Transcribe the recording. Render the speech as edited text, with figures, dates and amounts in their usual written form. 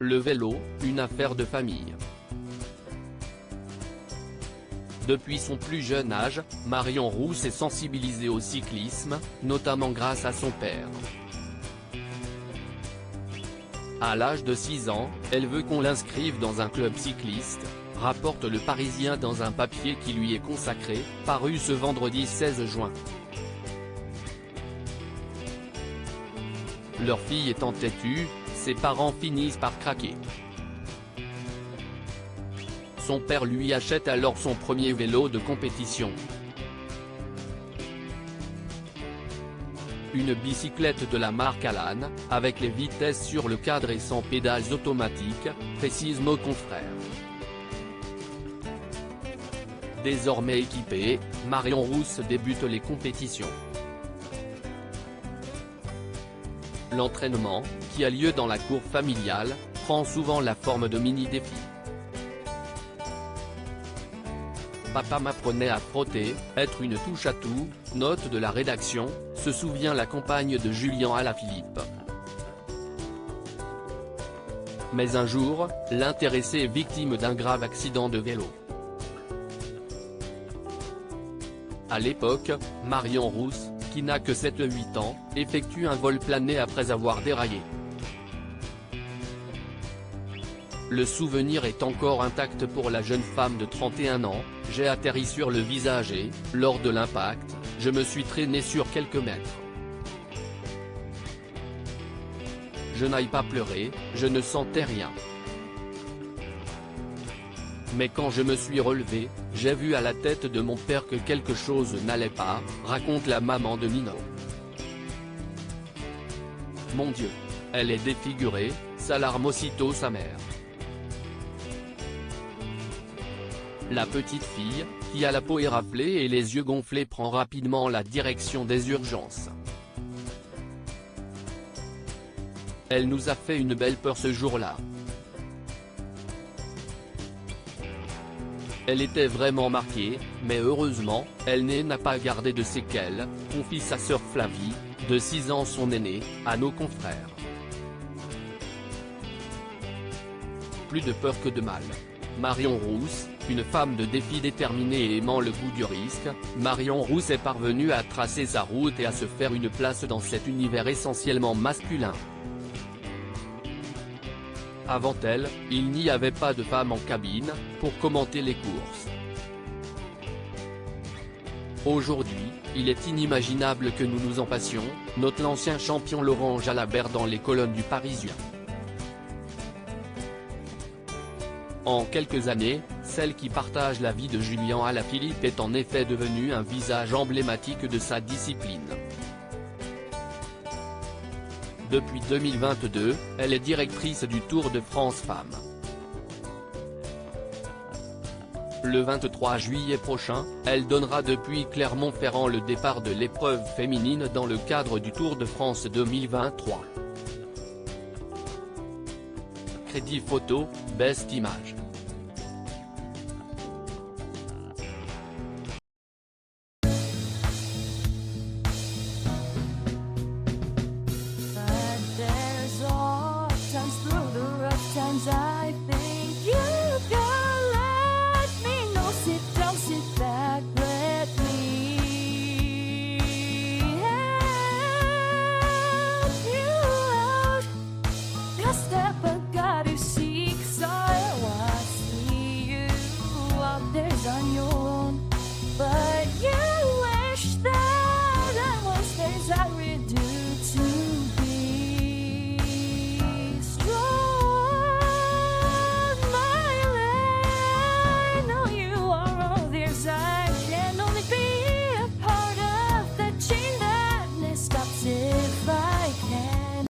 Le vélo, une affaire de famille. Depuis son plus jeune âge, Marion Rousse est sensibilisée au cyclisme, notamment grâce à son père. À l'âge de 6 ans, elle veut qu'on l'inscrive dans un club cycliste, rapporte Le Parisien dans un papier qui lui est consacré, paru ce vendredi 16 juin. Leur fille étant têtue, ses parents finissent par craquer. Son père lui achète alors son premier vélo de compétition. Une bicyclette de la marque Allan, avec les vitesses sur le cadre et sans pédales automatiques, précise nos confrères. Désormais équipée, Marion Rousse débute les compétitions. L'entraînement, qui a lieu dans la cour familiale, prend souvent la forme de mini-défis. Papa m'apprenait à frotter, être une touche-à-tout, note de la rédaction, se souvient la compagne de Julien Alaphilippe. Mais un jour, l'intéressé est victime d'un grave accident de vélo. À l'époque, Marion Rousse, qui n'a que 7-8 ans, effectue un vol plané après avoir déraillé. Le souvenir est encore intact pour la jeune femme de 31 ans, j'ai atterri sur le visage et, lors de l'impact, je me suis traîné sur quelques mètres. Je n'aille pas pleurer, je ne sentais rien. Mais quand je me suis relevé, j'ai vu à la tête de mon père que quelque chose n'allait pas, raconte la maman de Nino. Mon Dieu. Elle est défigurée, s'alarme aussitôt sa mère. La petite fille, qui a la peau éraflée et les yeux gonflés prend rapidement la direction des urgences. Elle nous a fait une belle peur ce jour-là. Elle était vraiment marquée, mais heureusement, elle n'a pas gardé de séquelles, confie sa sœur Flavie, de 6 ans son aînée, à nos confrères. Plus de peur que de mal. Marion Rousse, une femme de défi déterminée et aimant le goût du risque, Marion Rousse est parvenue à tracer sa route et à se faire une place dans cet univers essentiellement masculin. Avant elle, il n'y avait pas de femme en cabine, pour commenter les courses. Aujourd'hui, il est inimaginable que nous nous en passions, note l'ancien champion Laurent Jalabert dans les colonnes du Parisien. En quelques années, celle qui partage la vie de Julien Alaphilippe est en effet devenue un visage emblématique de sa discipline. Depuis 2022, elle est directrice du Tour de France Femmes. Le 23 juillet prochain, elle donnera depuis Clermont-Ferrand le départ de l'épreuve féminine dans le cadre du Tour de France 2023. Crédit photo, Best Image.